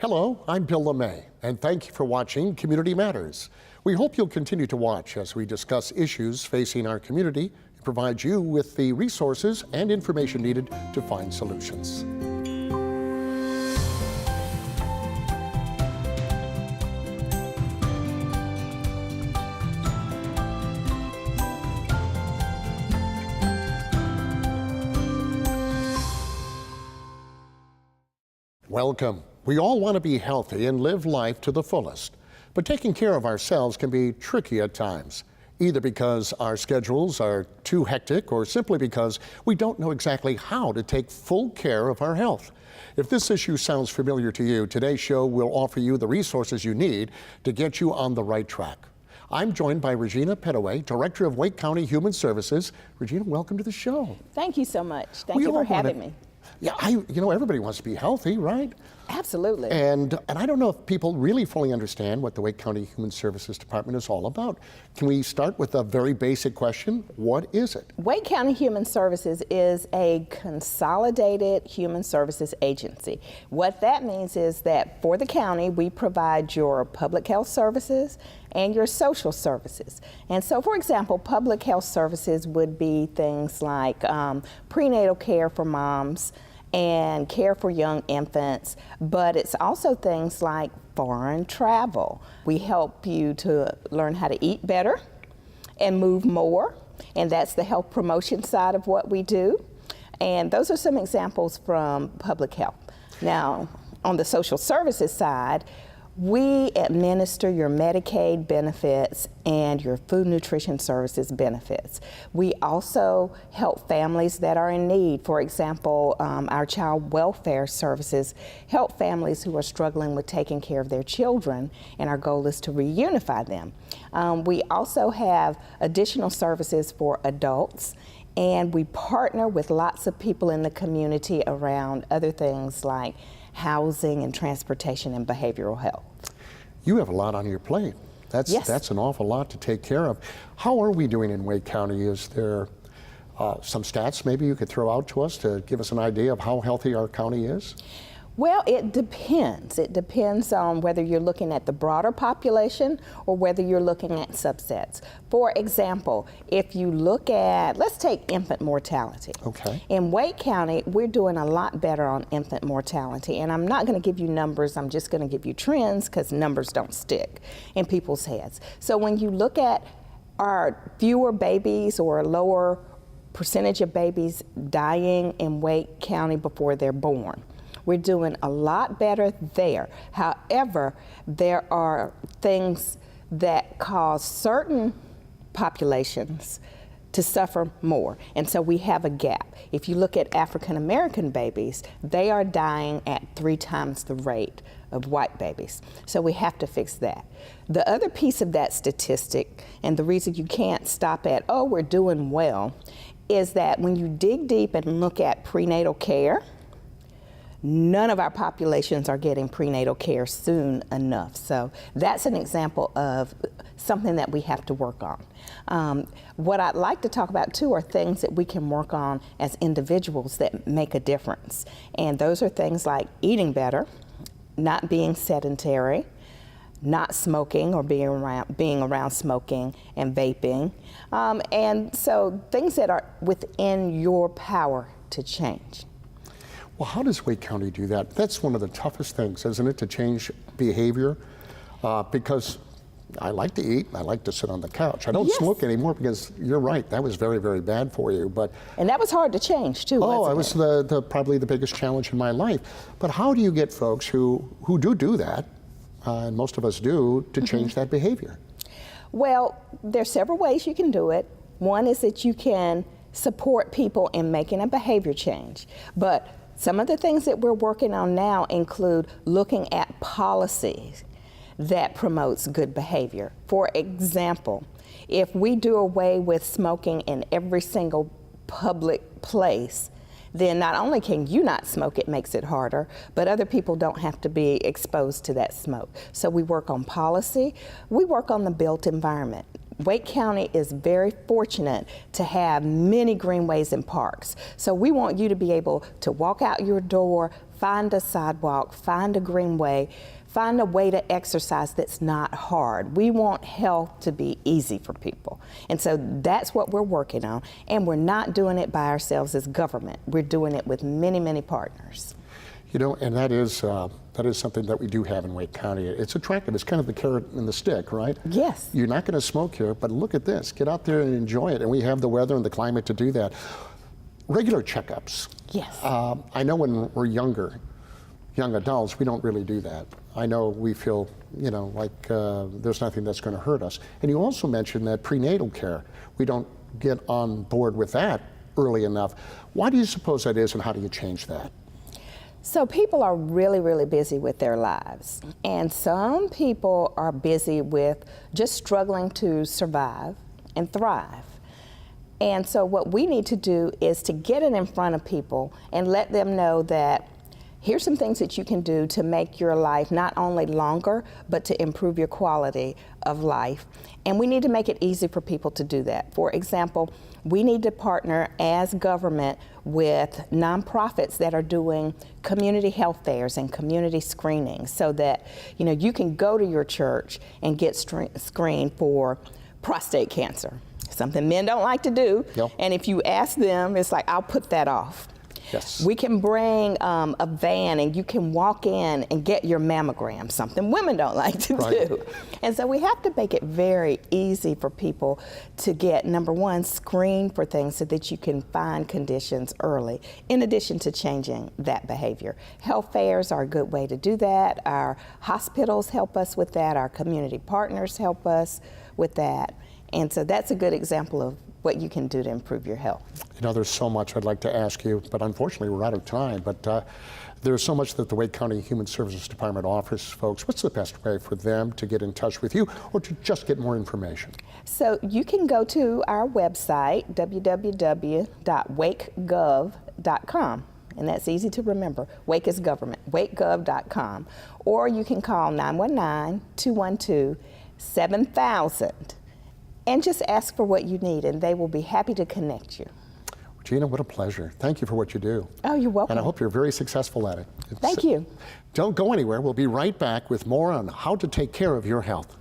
Hello, I'm Bill LeMay, and thank you for watching Community Matters. We hope you'll continue to watch as we discuss issues facing our community and provide you with the resources and information needed to find solutions. Welcome. We all want to be healthy and live life to the fullest, but taking care of ourselves can be tricky at times, either because our schedules are too hectic or simply because we don't know exactly how to take full care of our health. If this issue sounds familiar to you, today's show will offer you the resources you need to get you on the right track. I'm joined by Regina Petteway, Director of Wake County Human Services. Regina, welcome to the show. Thank you so much. Thank you for having me. Yeah, everybody wants to be healthy, right? Absolutely. And I don't know if people really fully understand what the Wake County Human Services Department is all about. Can we start with a very basic question? What is it? Wake County Human Services is a consolidated human services agency. What that means is that for the county, we provide your public health services and your social services. And so, for example, public health services would be things like prenatal care for moms and care for young infants, but it's also things like foreign travel. We help you to learn how to eat better and move more, and that's the health promotion side of what we do. And those are some examples from public health. Now, on the social services side, we administer your Medicaid benefits and your food nutrition services benefits. We also help families that are in need. For example, our child welfare services help families who are struggling with taking care of their children, and our goal is to reunify them. We also have additional services for adults, and we partner with lots of people in the community around other things like housing and transportation and behavioral health. You have a lot on your plate. That's an awful lot to take care of. How are we doing in Wake County? Is there some stats maybe you could throw out to us to give us an idea of how healthy our county is? Well, it depends. It depends on whether you're looking at the broader population or whether you're looking at subsets. For example, if you look at, let's take infant mortality. Okay. In Wake County, we're doing a lot better on infant mortality. And I'm not going to give you numbers, I'm just going to give you trends because numbers don't stick in people's heads. So when you look at our fewer babies or a lower percentage of babies dying in Wake County before they're born, we're doing a lot better there. However, there are things that cause certain populations to suffer more. And so we have a gap. If you look at African American babies, they are dying at 3 times the rate of white babies. So we have to fix that. The other piece of that statistic, and the reason you can't stop at, oh, we're doing well, is that when you dig deep and look at prenatal care, none of our populations are getting prenatal care soon enough. So that's an example of something that we have to work on. What I'd like to talk about too are things that we can work on as individuals that make a difference. And those are things like eating better, not being sedentary, not smoking or being around smoking and vaping. And so things that are within your power to change. Well, how does Wake County do that? That's one of the toughest things, isn't it, to change behavior? Because I like to eat, I like to sit on the couch. I don't smoke anymore because you're right, that was very, very bad for you. And that was hard to change too, wasn't it? It was probably the biggest challenge in my life. But how do you get folks who do that, and most of us do, to change that behavior? Well, there's several ways you can do it. One is that you can support people in making a behavior change. But some of the things that we're working on now include looking at policies that promotes good behavior. For example, if we do away with smoking in every single public place, then not only can you not smoke, it makes it harder, but other people don't have to be exposed to that smoke. So we work on policy, we work on the built environment. Wake County is very fortunate to have many greenways and parks. So we want you to be able to walk out your door, find a sidewalk, find a greenway, find a way to exercise that's not hard. We want health to be easy for people. And so that's what we're working on. And we're not doing it by ourselves as government. We're doing it with many, many partners. You know, and that is something that we do have in Wake County. It's attractive. It's kind of the carrot and the stick, right? Yes. You're not going to smoke here, but look at this. Get out there and enjoy it. And we have the weather and the climate to do that. Regular checkups. Yes. I know when we're young adults, we don't really do that. I know we feel, you know, like there's nothing that's going to hurt us. And you also mentioned that prenatal care. We don't get on board with that early enough. Why do you suppose that is, and how do you change that? So people are really, really busy with their lives. And some people are busy with just struggling to survive and thrive. And so what we need to do is to get it in front of people and let them know that here's some things that you can do to make your life not only longer, but to improve your quality of life. And we need to make it easy for people to do that. For example, we need to partner as government with nonprofits that are doing community health fairs and community screenings so that, you know, you can go to your church and get screened for prostate cancer, something men don't like to do. Yep. And if you ask them, it's like, I'll put that off. Yes. We can bring a van and you can walk in and get your mammogram, something women don't like to do. And so we have to make it very easy for people to get, number one, screened for things so that you can find conditions early, in addition to changing that behavior. Health fairs are a good way to do that. Our hospitals help us with that. Our community partners help us with that. And so that's a good example of what you can do to improve your health. You know, there's so much I'd like to ask you, but unfortunately we're out of time. But there's so much that the Wake County Human Services Department offers folks. What's the best way for them to get in touch with you or to just get more information? So you can go to our website, www.wakegov.com. And that's easy to remember. Wake is government, wakegov.com. Or you can call 919-212-7000. And just ask for what you need, and they will be happy to connect you. Regina, what a pleasure. Thank you for what you do. Oh, you're welcome. And I hope you're very successful at it. Thank you. Don't go anywhere. We'll be right back with more on how to take care of your health.